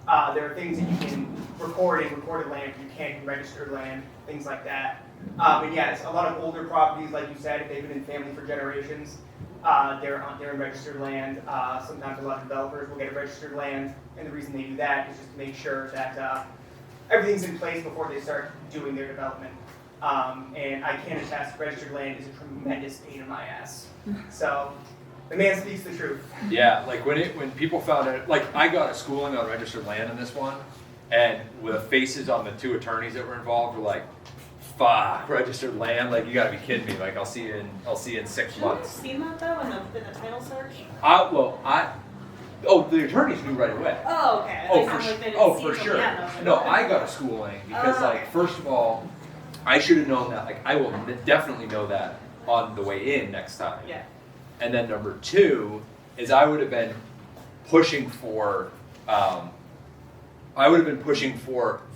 Speaker 3: There are things that you can record in recorded land, you can't in registered land, things like that. But yeah, it's a lot of older properties, like you said, they've been in family for generations. They're in registered land. Sometimes a lot of developers will get a registered land, and the reason they do that is just to make sure that everything's in place before they start doing their development. And I can attest, registered land is a tremendous pain in my ass. So the man speaks the truth.
Speaker 1: Yeah, like when people found out, like I got a schooling on registered land in this one, and with the faces on the two attorneys that were involved were like, "Fuck, registered land! Like you gotta be kidding me! Like I'll see you in 6
Speaker 5: Shouldn't I have
Speaker 1: months."
Speaker 5: seen that though in the title search?
Speaker 1: The attorneys knew right away.
Speaker 5: Oh, okay.
Speaker 1: Oh,
Speaker 5: Like,
Speaker 1: for,
Speaker 5: like they didn't
Speaker 1: oh,
Speaker 5: see
Speaker 1: for
Speaker 5: it till
Speaker 1: sure.
Speaker 5: the end. I was like,
Speaker 1: No,
Speaker 5: okay.
Speaker 1: I got a schooling because,
Speaker 5: Oh,
Speaker 1: like,
Speaker 5: okay.
Speaker 1: first of all, I should have known that. Like, I will definitely know that on the way in next time.
Speaker 5: Yeah.
Speaker 1: And then number two is I would have been pushing for,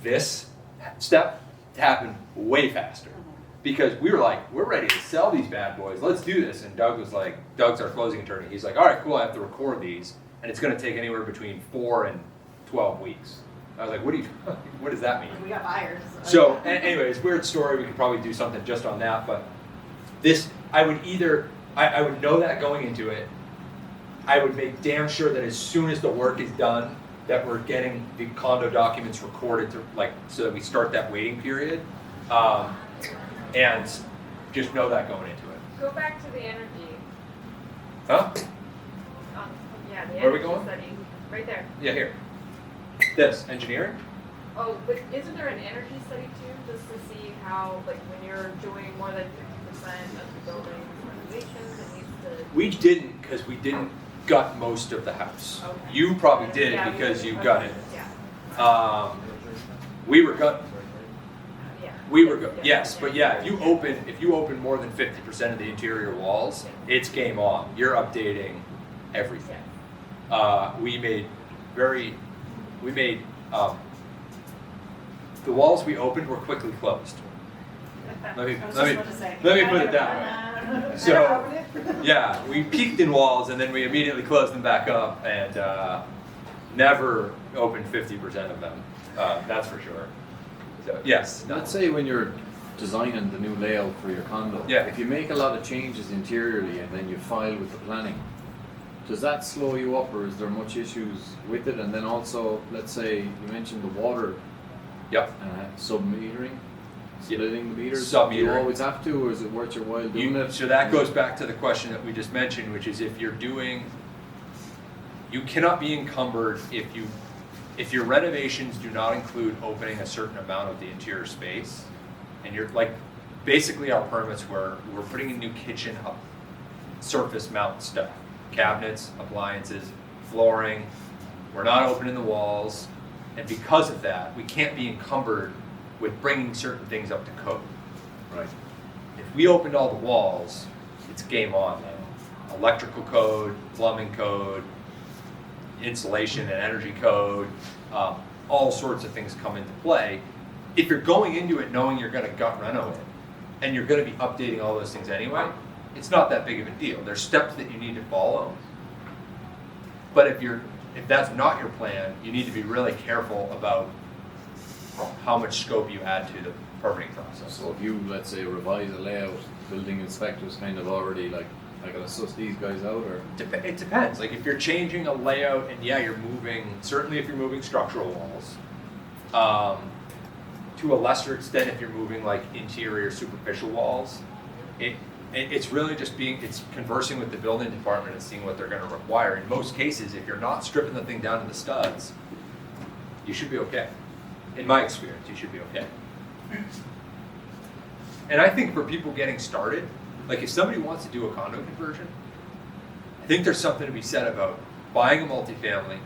Speaker 1: this step to happen way faster. Because we were like, we're ready to sell these bad boys. Let's do this. And Doug was like, Doug's our closing attorney. He's like, all right, cool. I have to record these, and it's going to take anywhere between 4 and 12 weeks. I was like, what does that mean?
Speaker 5: We got buyers.
Speaker 1: So, anyways, weird story. We could probably do something just on that. But this, I would know that going into it. I would make damn sure that as soon as the work is done, that we're getting the condo documents recorded to, like, so that we start that waiting period. And just know that going into it.
Speaker 12: Go back to the energy.
Speaker 1: Huh?
Speaker 12: Yeah, the
Speaker 1: Where are we
Speaker 12: energy
Speaker 1: going?
Speaker 12: study. Right there.
Speaker 1: Yeah, here. This, engineering?
Speaker 12: Oh, but isn't there an energy study too, just to see how, like, when you're doing more than 50% of the building's renovations, it needs to...
Speaker 1: We didn't, because we didn't gut most of the house.
Speaker 12: Okay.
Speaker 1: You probably did
Speaker 12: Yeah,
Speaker 1: because you
Speaker 12: okay.
Speaker 1: gutted.
Speaker 12: Yeah.
Speaker 1: We were gutting.
Speaker 12: Yeah.
Speaker 1: We were good, yes, but yeah, if you open more than 50% of the interior walls, it's game on. You're updating everything. We made the walls we opened were quickly closed. Let me put it that way. So, yeah, we peaked in walls and then we immediately closed them back up and never opened 50% of them. That's for sure. So, yes.
Speaker 13: Let's say when you're designing the new layout for your condo,
Speaker 1: Yeah.
Speaker 13: if you make a lot of changes interiorly and then you file with the planning, does that slow you up or is there much issues with it? And then also, let's say you mentioned the water sub-metering, splitting the meters. Do you
Speaker 1: Sub-metering.
Speaker 13: always have to, or is it worth your while doing it?
Speaker 1: So that goes back to the question that we just mentioned, which is if you're doing, you cannot be encumbered if your renovations do not include opening a certain amount of the interior space, and you're like, basically our permits were, we're putting a new kitchen up, surface mount stuff, cabinets, appliances, flooring, we're not opening the walls, and because of that, we can't be encumbered with bringing certain things up to code.
Speaker 13: Right.
Speaker 1: If we opened all the walls, it's game on now. Electrical code, plumbing code, insulation and energy code, all sorts of things come into play. If you're going into it knowing you're going to gut reno it, and you're going to be updating all those things anyway, it's not that big of a deal. There's steps that you need to follow. But if that's not your plan, you need to be really careful about how much scope you add to the permitting process.
Speaker 13: So if you, let's say, revise a layout, building inspectors kind of already like, I gotta suss these guys out, or?
Speaker 1: It depends. Like if you're changing a layout and yeah, you're moving, certainly if you're moving structural walls, to a lesser extent if you're moving like interior superficial walls, it's really just it's conversing with the building department and seeing what they're gonna require. In most cases, if you're not stripping the thing down to the studs, you should be okay. In my experience, you should be okay. And I think for people getting started, like if somebody wants to do a condo conversion, I think there's something to be said about buying a multifamily,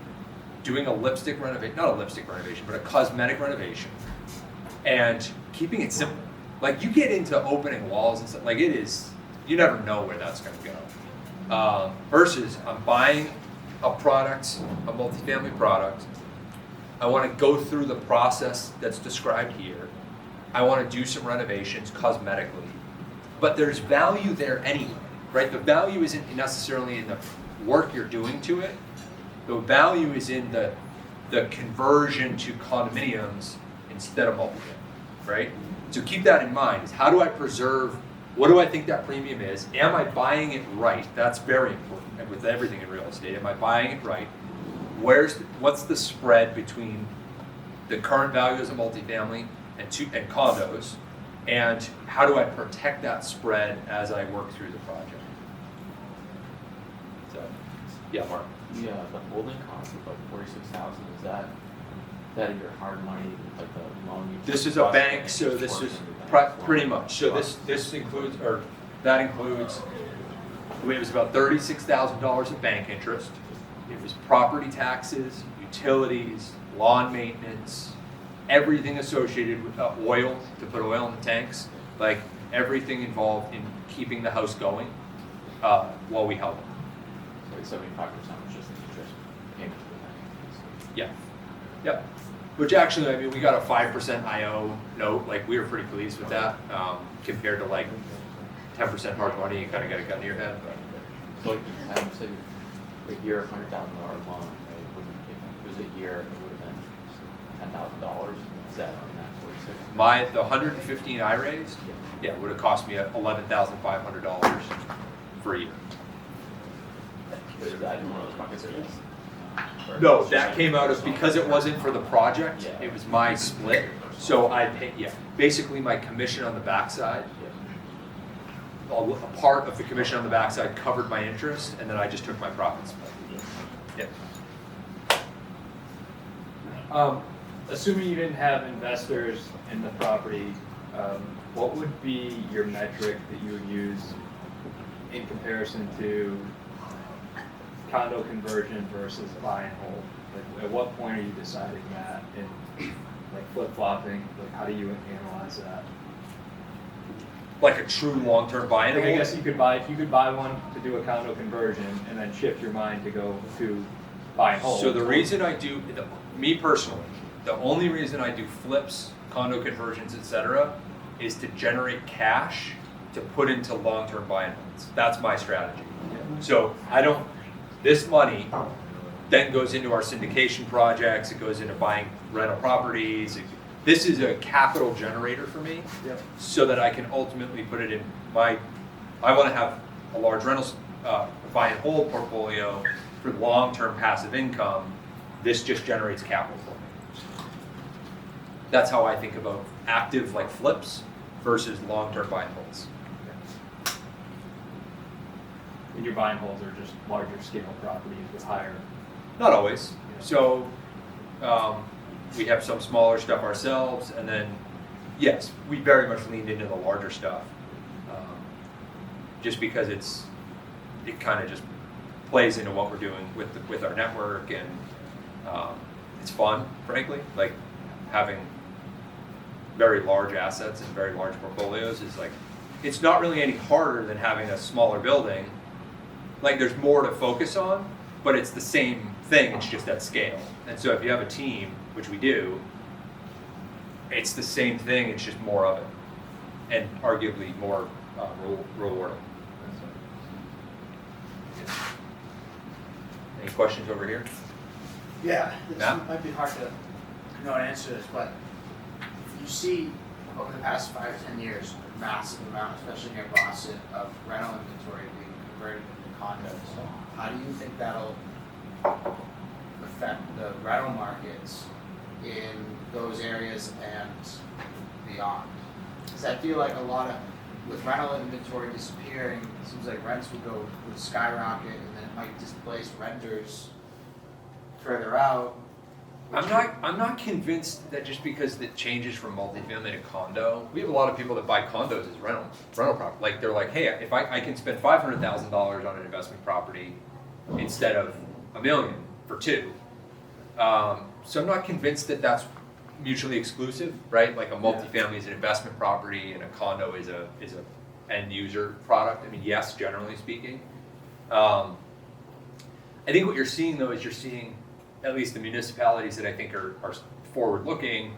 Speaker 1: doing a lipstick renovation, not a lipstick renovation, but a cosmetic renovation, and keeping it simple. Like you get into opening walls and stuff, like it is, you never know where that's gonna go. Versus I'm buying a product, a multifamily product, I wanna go through the process that's described here. I wanna do some renovations cosmetically. But there's value there anyway, right? The value isn't necessarily in the work you're doing to it. The value is in the conversion to condominiums instead of multifamily, right? So keep that in mind, is how do I preserve What do I think that premium is? Am I buying it right? That's very important, and with everything in real estate. Am I buying it right? What's the spread between the current values of multifamily and condos? And how do I protect that spread as I work through the project? So, yeah, Mark.
Speaker 10: The holding cost of like 46,000, is that your hard money, like the loan you?
Speaker 1: This is a bank, so this is pretty much. So this includes, or that includes, it was about $36,000 of bank interest. It was property taxes, utilities, lawn maintenance, everything associated with oil, to put oil in the tanks, like everything involved in keeping the house going while we held it.
Speaker 10: So 75% was just the interest payment to the bank.
Speaker 1: Yeah. Yep. Which actually, I mean, we got a 5% IO note. Like, we were pretty pleased with that compared to like 10% hard money. You kind of got a gun to your head. But.
Speaker 10: So like, I would say a year, $100,000 loan, right? If it was a year, it would have been $10,000. Is that on that 46?
Speaker 1: The 115 I raised, yeah, would have cost me $11,500 for a year.
Speaker 10: Was that in one of those buckets or just?
Speaker 1: No, that came out of, because it wasn't for the project, it was my split. So I paid, basically my commission on the backside, a part of the commission on the backside covered my interest, and then I just took my profit split. Yeah.
Speaker 4: Assuming you didn't have investors in the property, what would be your metric that you would use in comparison to condo conversion versus buy and hold? Like, at what point are you deciding that, and like flip-flopping, like how do you analyze that?
Speaker 1: Like a true long-term buy and
Speaker 4: Like,
Speaker 1: hold?
Speaker 4: I guess you could buy, if you could buy one to do a condo conversion and then shift your mind to go to buy and hold.
Speaker 1: So the reason I do, me personally, the only reason I do flips, condo conversions, etc., is to generate cash to put into long-term buy and holds. That's my strategy. So this money then goes into our syndication projects, it goes into buying rental properties. This is a capital generator for me, so that I can ultimately put it in I want to have a large rentals buy and hold portfolio for long-term passive income. This just generates capital for me. That's how I think about active like flips versus long-term buy and holds.
Speaker 4: And your buy and holds are just larger scale properties with higher.
Speaker 1: Not always. So we have some smaller stuff ourselves, and then yes, we very much leaned into the larger stuff, just because it kind of just plays into what we're doing with our network, and it's fun, frankly. Like, having very large assets and very large portfolios is like, it's not really any harder than having a smaller building. Like, there's more to focus on, but it's the same thing, it's just at scale. And so if you have a team, which we do, it's the same thing, it's just more of it, and arguably more rewarding. Any questions over here?
Speaker 11: Yeah, this
Speaker 1: Matt?
Speaker 11: might be hard to answer this, but you see over the past 5 to 10 years, a massive amount, especially near Boston, of rental inventory being converted into condos. So how do you think that'll affect the rental markets in those areas and beyond? Because I feel like with rental inventory disappearing, it seems like rents would skyrocket, and then it might displace renters further out.
Speaker 1: I'm not convinced that just because it changes from multifamily to condo, we have a lot of people that buy condos as rental property. Like, they're like, hey, if I can spend $500,000 on an investment property instead of $1 million for 2. So I'm not convinced that that's mutually exclusive, right? Like, a multifamily is an investment property and a condo is a end user product. I mean, yes, generally speaking. I think what you're seeing though is you're seeing at least the municipalities that I think are forward-looking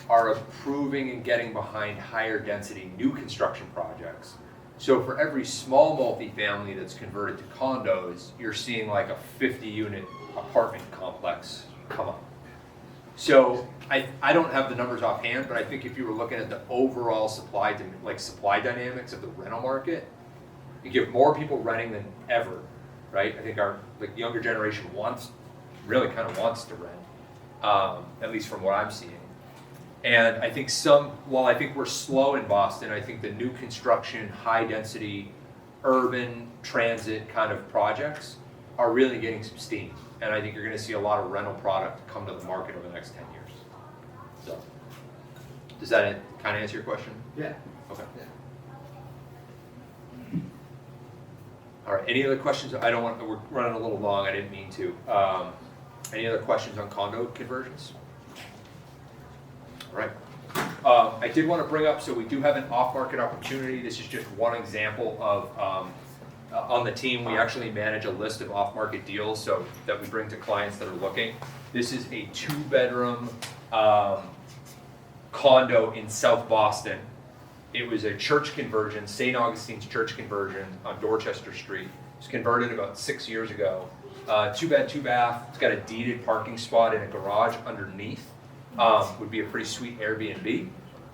Speaker 1: are approving and getting behind higher density new construction projects. So for every small multifamily that's converted to condos, you're seeing like a 50-unit apartment complex come up. So I don't have the numbers offhand, but I think if you were looking at the overall supply dynamics of the rental market, you have more people renting than ever, right? I think our younger generation really kind of wants to rent, at least from what I'm seeing. And I think while I think we're slow in Boston, I think the new construction, high density, urban transit kind of projects are really getting some steam. And I think you're gonna see a lot of rental product come to the market over the next 10 years. So, does that kind of answer your question?
Speaker 6: Yeah.
Speaker 1: Okay.
Speaker 6: Yeah.
Speaker 1: All right, any other questions? We're running a little long, I didn't mean to. Any other questions on condo conversions? All right. I did want to bring up, so we do have an off-market opportunity. This is just one example of, on the team, we actually manage a list of off-market deals that we bring to clients that are looking. This is a 2-bedroom condo in South Boston. It was a church conversion, St. Augustine's church conversion on Dorchester Street. It was converted about 6 years ago. 2-bed, 2-bath. It's got a deeded parking spot in a garage underneath. Would be a pretty sweet Airbnb.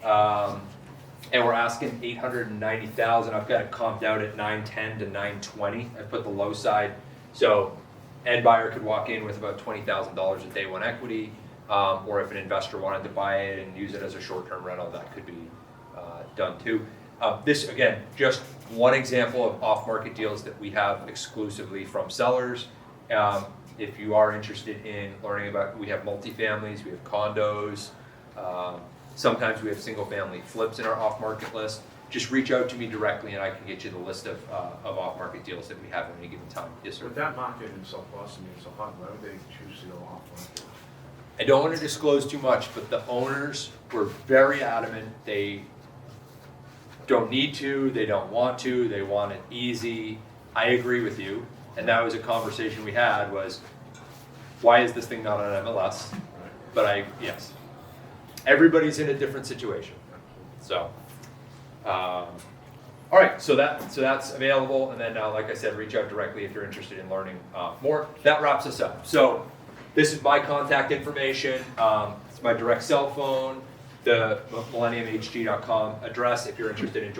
Speaker 1: And we're asking $890,000. I've got it comped out at $910 to $920. I put the low side. So end buyer could walk in with about $20,000 of day one equity. Or if an investor wanted to buy it and use it as a short-term rental, that could be done too. This, again, just one example of off-market deals that we have exclusively from sellers. If you are interested in learning about, we have multifamilies, we have condos, sometimes we have single-family flips in our off-market list. Just reach out to me directly and I can get you the list of off-market deals that we have at any given time. Yes, sir?
Speaker 8: With that market in South Boston being so hot, why would they choose to go off market?
Speaker 1: I don't want to disclose too much, but the owners were very adamant. They don't need to, they don't want to, they want it easy. I agree with you. And that was a conversation we had was, why is this thing not on MLS? But yes, everybody's in a different situation. So, all right, so that's available. And then like I said, reach out directly if you're interested in learning more. That wraps us up. So this is my contact information. It's my direct cell phone, the millenniumhg.com address if you're interested in joining.